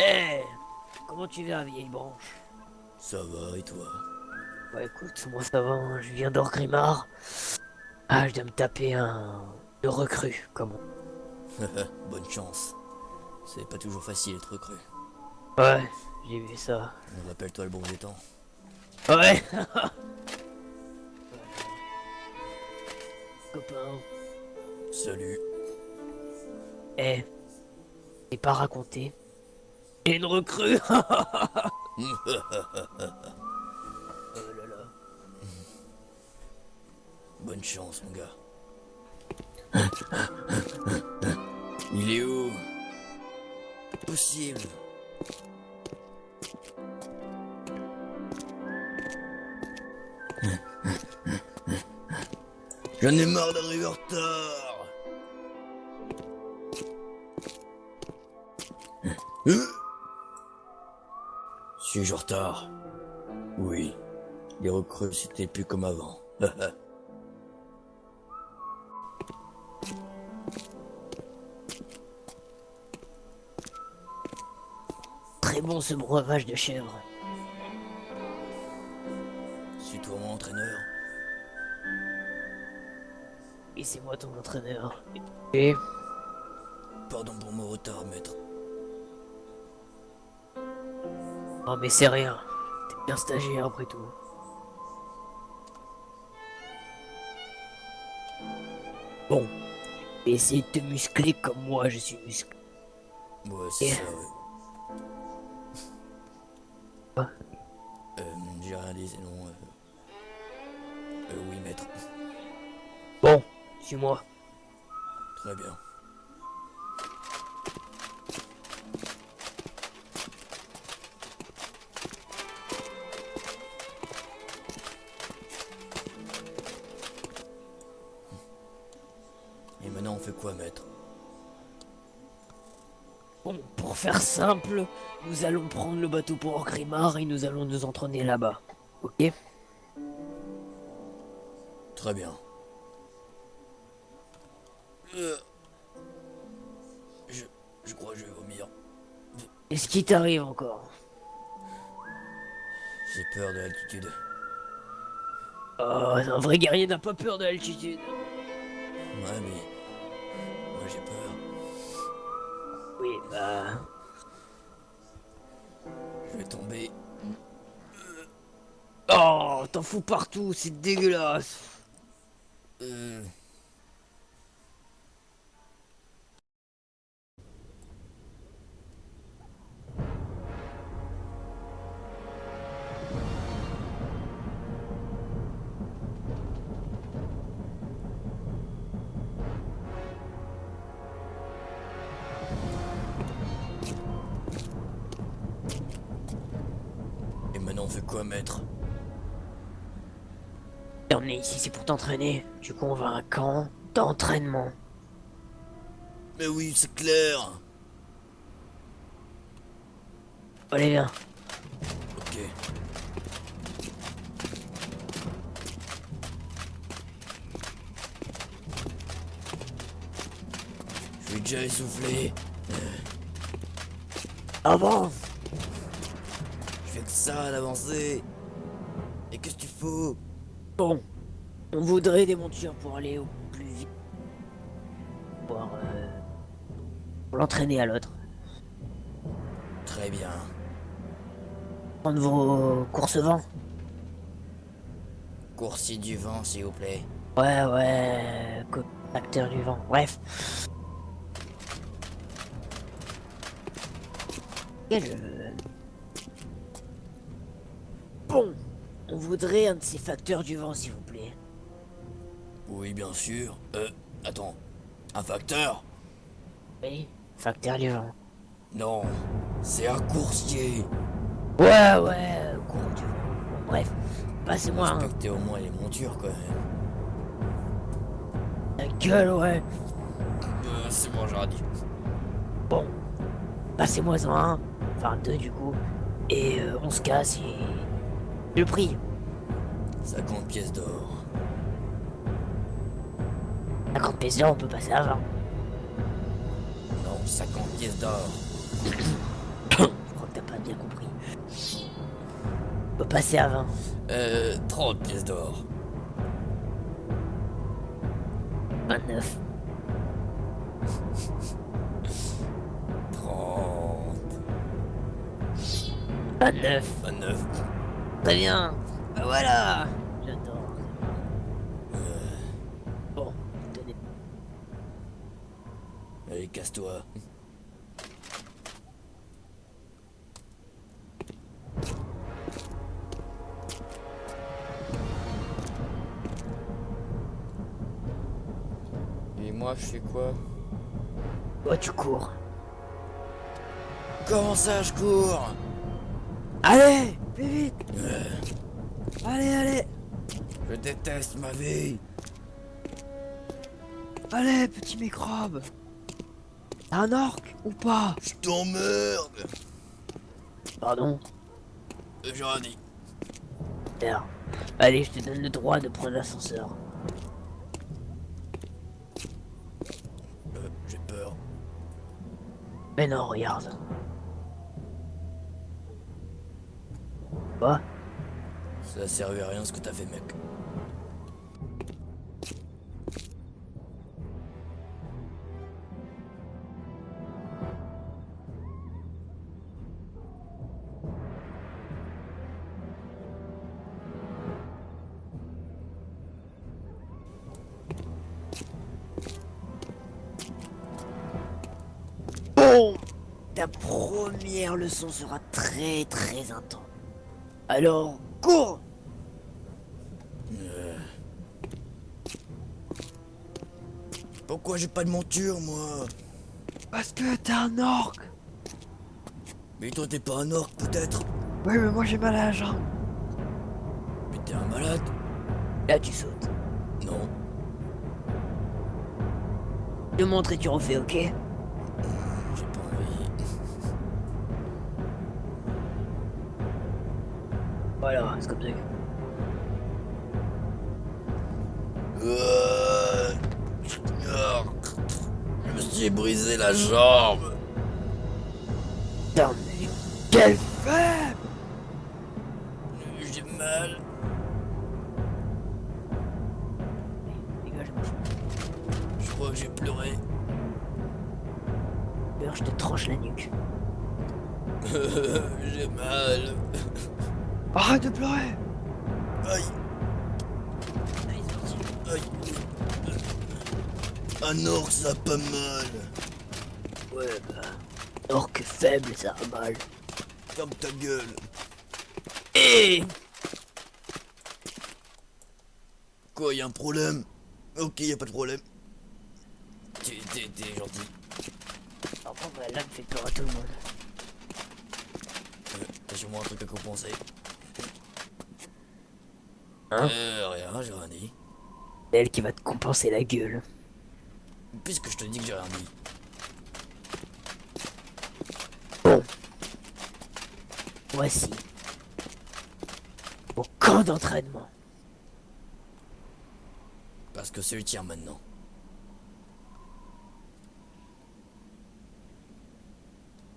Eh, comment tu vas, vieille branche? Ça va, et toi? Bah écoute, moi ça va, hein, je viens d'Orgrimmar. Ah, je dois me taper de recrue, comment? Bonne chance. C'est pas toujours facile d'être recru. Ouais, j'ai vu ça. Rappelle-toi le bon des temps. Ouais, copain. Salut. Eh, t'es pas raconté. J'ai une recrue. Oh là là. Bonne chance, mon gars. Il est où? Possible. J'en ai marre d'arriver en retard. Suis-je en retard? Oui. Les recrues, c'était plus comme avant. Très bon ce breuvage de chèvre. Suis-toi mon entraîneur. Et c'est moi ton entraîneur. Et Pardon pour mon retard, maître. oh mais c'est rien. T'es bien stagiaire après tout. Bon, je vais essayer de te muscler comme moi je suis musclé. Ouais, c'est ça, ouais. Quoi? J'ai rien dit, non. Oui, maître. Bon, suis-moi. Très bien. Et maintenant, on fait quoi, maître? Bon, pour faire simple, nous allons prendre le bateau pour Orgrimmar et nous allons nous entraîner là-bas. Ok? Très bien. Euh, je, je crois que je vais vomir. Qu'est-ce qui t'arrive encore? J'ai peur de l'altitude. Oh, un vrai guerrier n'a pas peur de l'altitude. Ouais, mais moi j'ai peur. Oui, bah... Je vais tomber. Oh, t'en fous partout, c'est dégueulasse. Euh, Et maintenant, on fait quoi, maître? On est ici, c'est pour t'entraîner. Du coup, on va à un camp d'entraînement. Mais oui, c'est clair. Allez, viens. Ok. Je suis déjà essoufflé. Avance. Je fais que ça d'avancer. Et qu'est-ce que tu fous? Bon, on voudrait des montures pour aller au plus vite. Pour, pour l'entraîner à l'autre. Très bien. Prendre vos courses vent. Coursier du vent, s'il vous plaît. Ouais, ouais, acteur du vent. Bref. Quel... Bon, on voudrait un de ces facteurs du vent, s'il vous plaît. Oui, bien sûr. Attends. Un facteur? Oui, facteur du vent. Non. C'est un coursier. Ouais, ouais, courant du vent. Bon, bref, passez-moi un. Respectez au moins les montures, quand même. Ta gueule, ouais. C'est bon, j'aurais dit. Bon, passez-moi un. Enfin, deux, du coup. Et on se casse et... Le prix. 50 pièces d'or. 50 pièces d'or, on peut passer à 20. Non, 50 pièces d'or. passer à 20. 30 pièces d'or. 29. 30. 29. 29. Très bien. Ah, voilà. J'adore. Bon, tenez. Allez, casse-toi. Et moi, je fais quoi? Toi, tu cours. Comment ça, je cours? Allez, fais vite. Allez, allez. Je déteste ma vie. Allez, petit microbe. T'as un orc ou pas? Je t'emmerde. Pardon. J'aurais dit. Merde. Allez, je te donne le droit de prendre l'ascenseur. J'ai peur. Mais non, regarde. Quoi? Ça servait à rien ce que t'as fait, mec. Bon, ta première leçon sera très très intense. Alors, cours! Pourquoi j'ai pas de monture, moi? Parce que t'es un orc. Mais toi, t'es pas un orc, peut-être? Oui, mais moi j'ai mal à la jambe. Mais t'es un malade? Là, tu sautes. Non. Je te montre et tu refais, ok? J'ai pas envie. Voilà, c'est comme ça. Je me suis brisé la jambe. Putain, mais quel faible! J'ai mal. Dégage-moi. Je crois que j'ai pleuré. D'ailleurs, je te tranche la nuque. J'ai mal. Arrête de pleurer! Aïe. Allez, c'est parti. Aïe. Un orc, ça a pas mal. Ouais, bah. Orc faible, ça a mal. Ferme ta gueule. Et Quoi, y a un problème? Ok, y a pas de problème. T'es gentil. enfin, la lame fait peur à tout le monde. T'as sûrement un truc à compenser. Hein? Rien, j'ai rien dit. C'est elle qui va te compenser la gueule. Puisque je te dis que j'ai rien dit. Bon. Voici. Au camp d'entraînement. Parce que c'est le tien maintenant.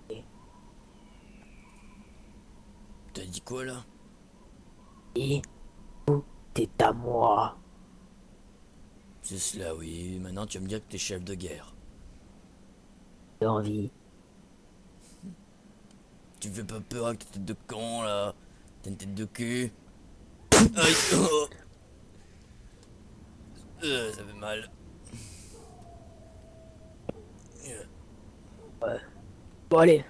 Et T'as dit quoi là? tout est à moi. C'est cela, oui. Maintenant tu vas me dire que t'es chef de guerre. J'ai envie. Tu me fais pas peur avec ta tête de con là? T'as une tête de cul? Aïe! Oh. Ça fait mal. Ouais. Bon, allez.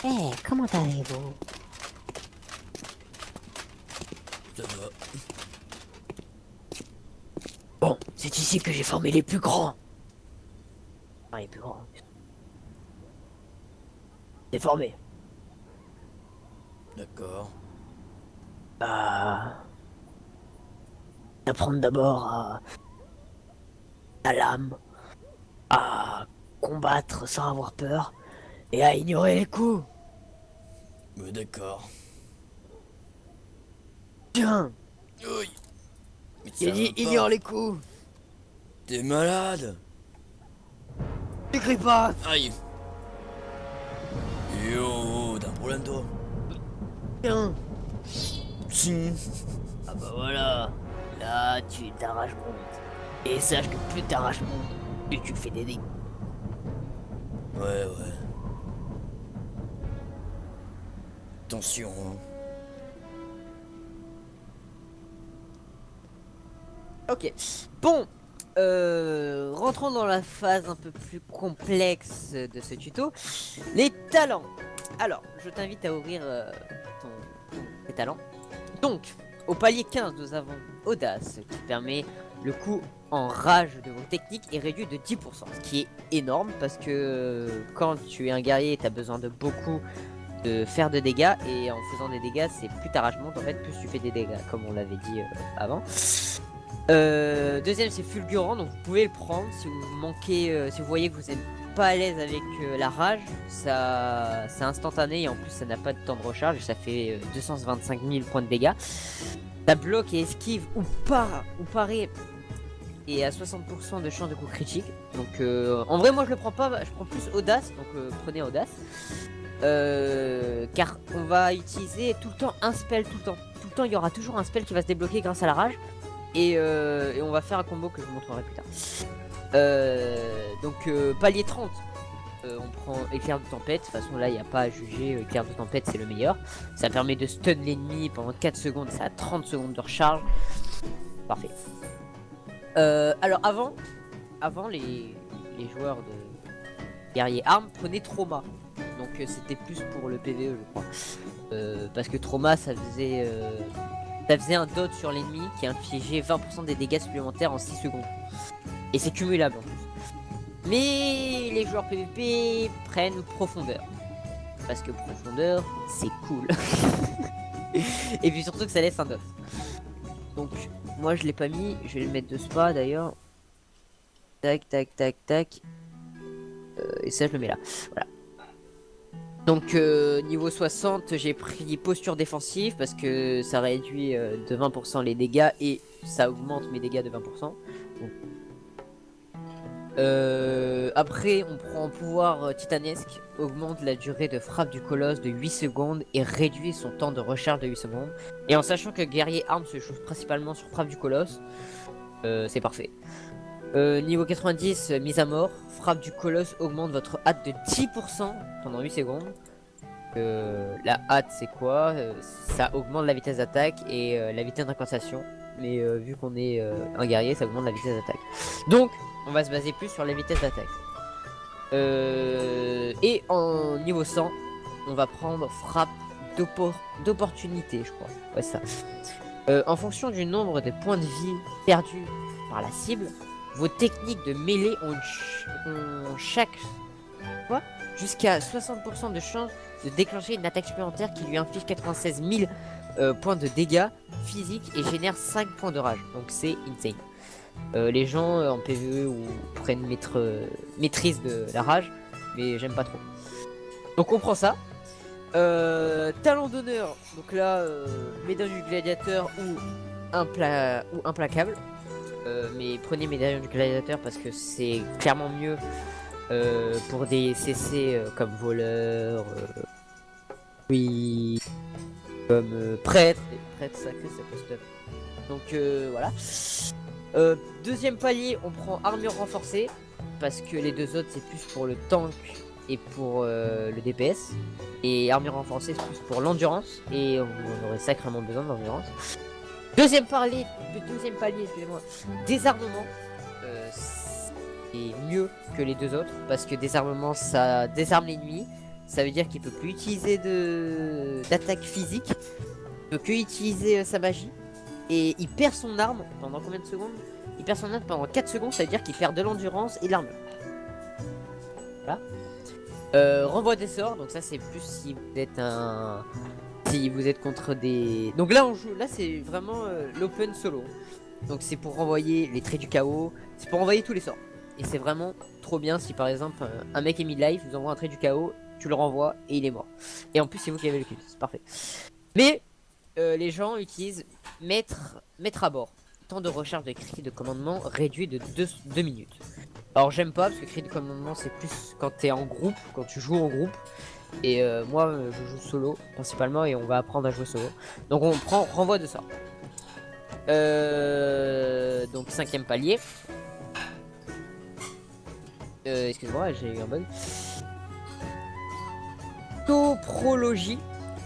Eh, comment allez-vous? Ça va. Bon, c'est ici que j'ai formé les plus grands. Enfin, les plus grands. C'est formé. D'accord. Bah. Apprendre d'abord à. La lame. À combattre sans avoir peur. Et à ignorer les coups. Mais d'accord. Tiens, Oui. Mais j'ai ça dit va pas. ignore les coups. T'es malade? Tu cries pas. Aïe. Yo, t'as un problème toi? Tiens. Si. Ah bah voilà. Là, tu t'arraches mon ongle. Et sache que plus t'arraches mon ongle, plus tu fais des dégâts. Ouais. Attention, hein. Ok. Bon. Rentrons dans la phase un peu plus complexe de ce tuto. Les talents. Alors, je t'invite à ouvrir tes talents. Donc, au palier 15, nous avons Audace, qui permet le coup en rage de vos techniques est réduit de 10%, ce qui est énorme parce que quand tu es un guerrier, tu as besoin de beaucoup de faire de dégâts, et en faisant des dégâts, c'est plus ta rage monte en fait, plus tu fais des dégâts, comme on l'avait dit avant. Deuxième, c'est fulgurant, donc vous pouvez le prendre si vous manquez, si vous voyez que vous n'êtes pas à l'aise avec la rage, ça c'est instantané et en plus ça n'a pas de temps de recharge et ça fait 225 000 points de dégâts. Ça bloque et esquive ou paraît et à 60% de chance de coup critique. Donc en vrai moi je le prends pas, je prends plus Audace, donc prenez Audace. Car on va utiliser tout le temps un spell, tout le temps il y aura toujours un spell qui va se débloquer grâce à la rage. Et on va faire un combo que je vous montrerai plus tard. Donc palier 30, on prend éclair de tempête. De toute façon là il n'y a pas à juger, éclair de tempête c'est le meilleur. Ça permet de stun l'ennemi pendant 4 secondes, ça a 30 secondes de recharge. Parfait. Alors avant les joueurs de guerrier armes prenaient trauma. Donc c'était plus pour le PVE je crois. Parce que trauma ça faisait un dot sur l'ennemi qui infligeait 20% des dégâts supplémentaires en 6 secondes. Et c'est cumulable en plus. Mais les joueurs PVP prennent profondeur. Parce que profondeur, c'est cool. Et puis surtout que ça laisse un buff. Donc moi je l'ai pas mis, je vais le mettre de spa d'ailleurs. Tac. Et ça je le mets là. Voilà. Donc niveau 60 j'ai pris posture défensive parce que ça réduit de 20% les dégâts et ça augmente mes dégâts de 20%. Donc, après on prend pouvoir titanesque, augmente la durée de frappe du colosse de 8 secondes et réduit son temps de recharge de 8 secondes. Et en sachant que guerrier arme se chauffe principalement sur frappe du colosse, c'est parfait. Niveau 90, mise à mort, frappe du colosse augmente votre hâte de 10% pendant 8 secondes. La hâte c'est quoi? Ça augmente la vitesse d'attaque et la vitesse d'incantation. Mais vu qu'on est un guerrier, ça augmente la vitesse d'attaque. Donc on va se baser plus sur la vitesse d'attaque. Et en niveau 100, on va prendre frappe d'opportunité, je crois. Ouais, ça. En fonction du nombre de points de vie perdus par la cible, vos techniques de mêlée ont chaque fois jusqu'à 60% de chance de déclencher une attaque supplémentaire qui lui inflige 96 000 points de dégâts physiques et génère 5 points de rage. Donc c'est insane. Les gens en PvE ou prennent maîtrise de la rage, mais j'aime pas trop. Donc on prend ça. Talent d'honneur, donc là médaille du gladiateur ou implacable. Mais prenez médaillon du gladiateur parce que c'est clairement mieux pour des CC comme voleur, oui, comme prêtre. Les prêtres sacrés ça peut stop. Donc voilà. Deuxième palier, on prend armure renforcée parce que les deux autres c'est plus pour le tank et pour le DPS. Et armure renforcée c'est plus pour l'endurance et on aurait sacrément besoin d'endurance. Deuxième palier, excusez-moi, désarmement, c'est mieux que les deux autres parce que désarmement ça désarme l'ennemi, ça veut dire qu'il peut plus utiliser d'attaque physique, il peut que utiliser sa magie et il perd son arme pendant combien de secondes? Il perd son arme pendant 4 secondes, ça veut dire qu'il perd de l'endurance et de l'armure. Voilà. Renvoi des sorts, donc ça c'est plus si vous êtes contre des... Donc là on joue, là c'est vraiment l'open solo. Donc c'est pour renvoyer les traits du chaos, c'est pour envoyer tous les sorts. Et c'est vraiment trop bien si par exemple un mec est mid-life, vous envoie un trait du chaos, tu le renvoies et il est mort. Et en plus c'est vous qui avez le kill, c'est parfait. Mais les gens utilisent mettre à bord. Temps de recharge de cri de commandement réduit de 2 minutes. Alors j'aime pas parce que cri de commandement c'est plus quand t'es en groupe, quand tu joues en groupe. Et moi, je joue solo principalement et on va apprendre à jouer solo. Donc on prend renvoi de sort. Donc 5e palier. Excuse-moi, j'ai eu un bug. Toprologie,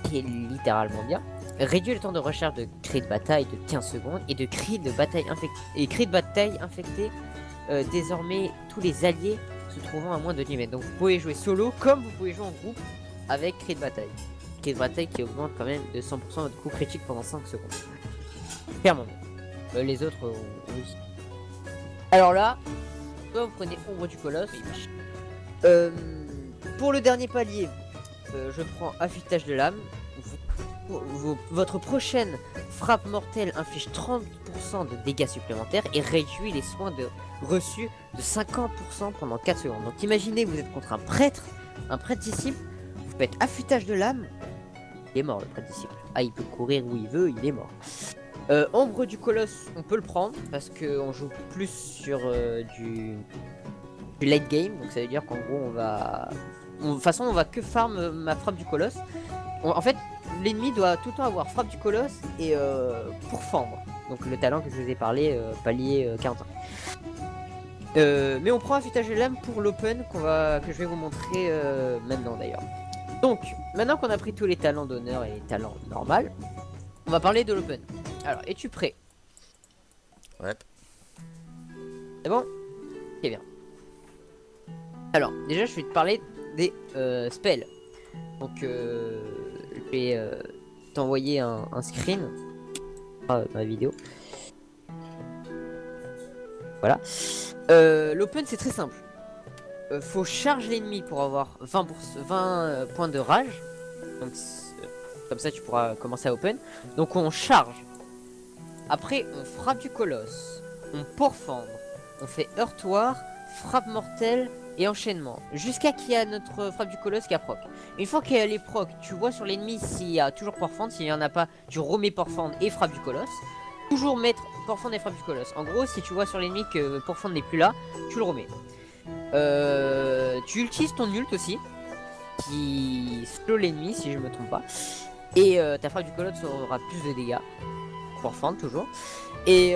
qui est littéralement bien. Réduit le temps de recharge de cris de bataille de 15 secondes et de cris de bataille infectés. Désormais, tous les alliés se trouvant à moins de 10 mètres. Donc vous pouvez jouer solo comme vous pouvez jouer en groupe avec cris de bataille. Cris de bataille qui augmente quand même de 100% votre coup critique pendant 5 secondes. Clairement. Les autres, oui. Alors là, soit vous prenez Ombre du Colosse. Pour le dernier palier, je prends Affûtage de l'âme. Votre prochaine frappe mortelle inflige 30% de dégâts supplémentaires et réduit les soins reçus de 50% pendant 4 secondes. Donc imaginez, vous êtes contre un prêtre disciple, vous faites Affûtage de l'âme, il est mort le prêtre disciple. Ah, il peut courir où il veut, il est mort. Ombre du Colosse, on peut le prendre parce qu'on joue plus sur du late game, donc ça veut dire qu'en gros de toute façon on va que farm ma frappe du Colosse. En fait, l'ennemi doit tout le temps avoir frappe du Colosse et pourfendre. Donc le talent que je vous ai parlé, palier 41. Mais on prend Affûtage de l'âme pour l'open que je vais vous montrer maintenant d'ailleurs. Donc, maintenant qu'on a pris tous les talents d'honneur et les talents normaux, on va parler de l'open. Alors, es-tu prêt? Ouais. C'est bon? C'est bien. Alors, déjà, je vais te parler des spells. Donc, je vais t'envoyer un screen dans la vidéo. Voilà. L'open, c'est très simple. Faut charger l'ennemi pour avoir 20 points de rage. Donc, comme ça, tu pourras commencer à open. Donc, on charge. Après, on frappe du colosse. On pourfendre. On fait heurtoir, frappe mortelle et enchaînement. Jusqu'à qu'il y a notre frappe du colosse qui a proc. Une fois qu'elle est proc, tu vois sur l'ennemi s'il y a toujours pourfendre. S'il n'y en a pas, tu remets pourfendre et frappe du colosse. Toujours mettre pourfendre et frappe du colosse. En gros, si tu vois sur l'ennemi que pourfendre n'est plus là, tu le remets. Tu utilises ton ult aussi, qui slow l'ennemi si je me trompe pas. Et ta frappe du colosse aura plus de dégâts. Pourfendre toujours. Et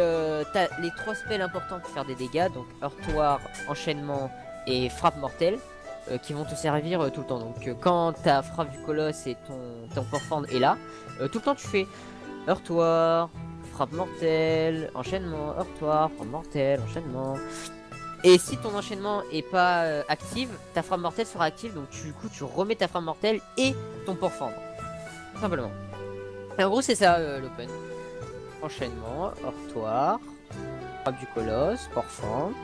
t'as les 3 spells importants pour faire des dégâts, donc heurtoir, enchaînement et frappe mortelle, qui vont te servir tout le temps. Donc quand ta frappe du colosse et ton pourfendre est là, tout le temps tu fais heurtoir, frappe mortelle, enchaînement, heurtoir, frappe mortelle, enchaînement. Et si ton enchaînement est pas active, ta frappe mortelle sera active, donc du coup tu remets ta frappe mortelle et ton pourfendre. Tout simplement. Et en gros c'est ça l'open. Enchaînement, heurtoir, frappe du colosse, pourfendre,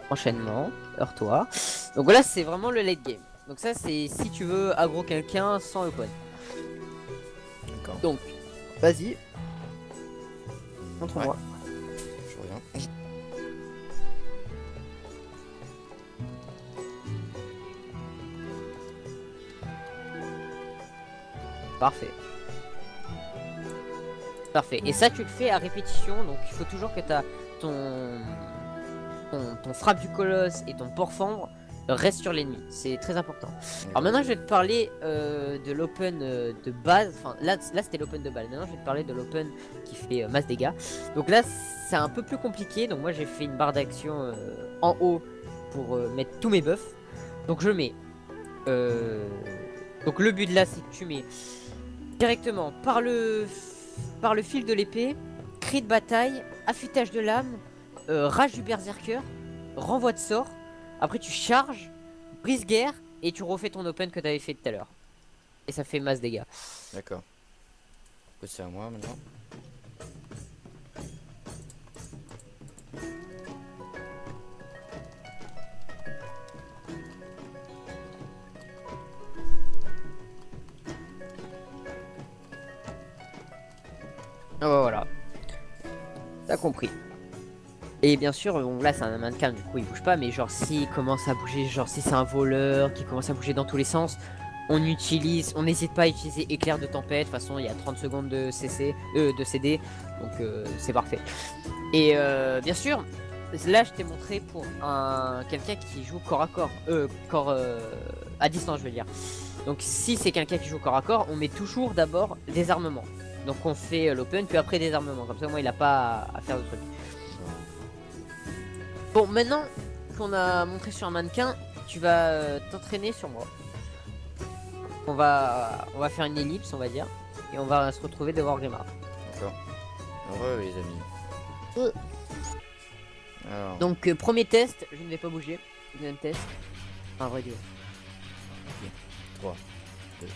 enchaînement, heurtoir. Donc voilà, c'est vraiment le late game. Donc ça c'est si tu veux aggro quelqu'un sans open. D'accord. Donc, vas-y. Montre-moi. Je reviens. Parfait. Parfait. Et ça, tu le fais à répétition. Donc, il faut toujours que tu as ton frappe du colosse et ton pourfendre restent sur l'ennemi. C'est très important. Alors maintenant, je vais te parler de l'open de base. Enfin, là c'était l'open de base. Maintenant, je vais te parler de l'open qui fait masse dégâts. Donc là, c'est un peu plus compliqué. Donc moi, j'ai fait une barre d'action en haut pour mettre tous mes buffs. Donc je mets... Donc le but de là, c'est que tu mets directement par le fil de l'épée, cri de bataille, affûtage de l'âme, rage du berserker, renvoi de sort. Après tu charges, brise guerre et tu refais ton open que tu avais fait tout à l'heure. Et ça fait masse dégâts. D'accord. C'est à moi maintenant. Ah bah voilà. T'as compris. Et bien sûr, bon, là c'est un mannequin, du coup il bouge pas, mais genre s'il commence à bouger, genre si c'est un voleur qui commence à bouger dans tous les sens, on n'hésite pas à utiliser éclair de tempête. De toute façon, il y a 30 secondes de CD, donc c'est parfait. Et bien sûr, là je t'ai montré pour quelqu'un qui joue corps à corps, à distance je veux dire. Donc si c'est quelqu'un qui joue corps à corps, on met toujours d'abord des armements. Donc on fait l'open puis après des armements, comme ça moi il a pas à faire de trucs. Bon maintenant qu'on a montré sur un mannequin, tu vas t'entraîner sur moi. On va faire une ellipse on va dire, et on va se retrouver devant Grimard. D'accord. Heureux les amis. Alors, Donc premier test, je ne vais pas bouger. Deuxième test, un vrai duo. 3, 2, 1.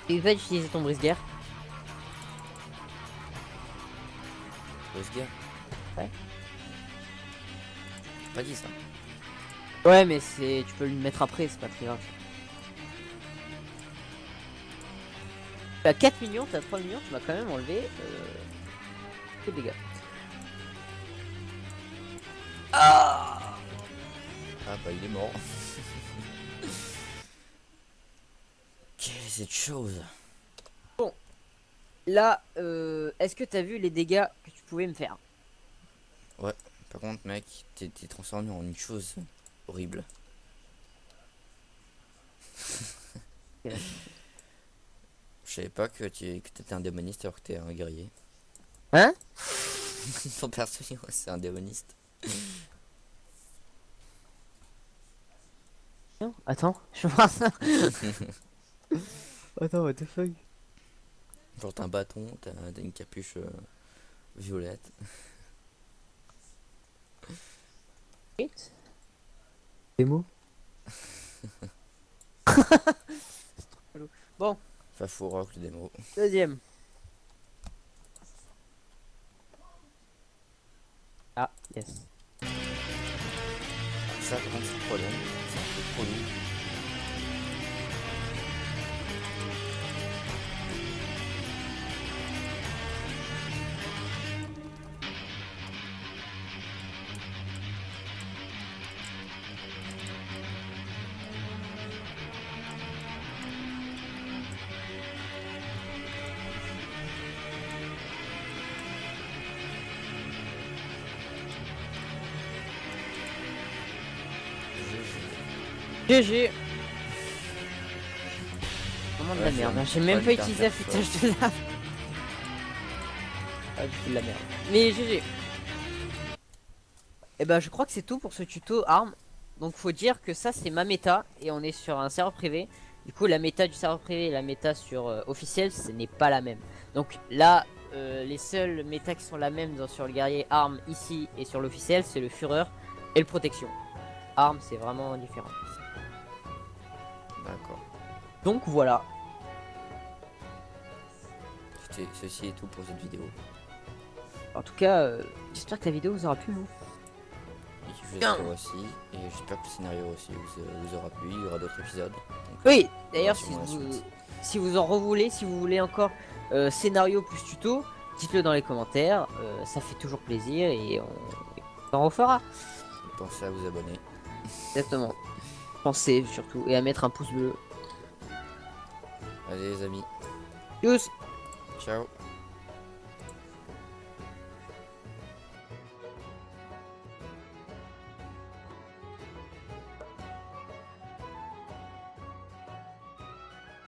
Et va utiliser ton brise-guerre. Brise-guerre. Ouais. Pas dit ça. Ouais mais c'est, tu peux le mettre après, c'est pas très grave. Tu as 4 millions, tu as 3 millions, tu m'as quand même enlevé peu de dégâts. Ah bah il est mort. Quelle est cette chose? Là, est-ce que t'as vu les dégâts que tu pouvais me faire? Ouais, par contre mec, t'es transformé en une chose horrible. Ouais. Je savais pas que t'étais un démoniste alors que t'es un guerrier. Hein? Ton perso c'est un démoniste. Non, attends, je vois ça. Attends, what the fuck? Genre t'as un bâton, t'as une capuche violette. Des mots. Bon, Fafou rock le démo. deuxième. Ah, yes. Ça par contre c'est le problème. C'est un peu trop lourd. GG. Vraiment de la Ouais, merde, c'est hein. J'ai même pas pas une utilisé la carte foutage de lave. Ah, du coup de la merde. Mais GG. Et bah je crois que c'est tout pour ce tuto armes. Donc faut dire que ça c'est ma méta et on est sur un serveur privé. Du coup la méta du serveur privé et la méta sur officiel ce n'est pas la même. Donc là les seules méta qui sont la même sur le guerrier armes ici et sur l'officiel c'est le fureur et le protection. Armes c'est vraiment différent. D'accord. Donc voilà. Ceci est tout pour cette vidéo. En tout cas j'espère que la vidéo vous aura plu. Et j'espère aussi, et j'espère que le scénario aussi vous aura plu, il y aura d'autres épisodes. Donc, Oui d'ailleurs suivre la suite. si vous en revoulez, si vous voulez encore scénario plus tuto, dites-le dans les commentaires, ça fait toujours plaisir et on en refera. Pensez à vous abonner. Exactement. Pensez surtout et à mettre un pouce bleu. Allez les amis, Tchuss. ciao.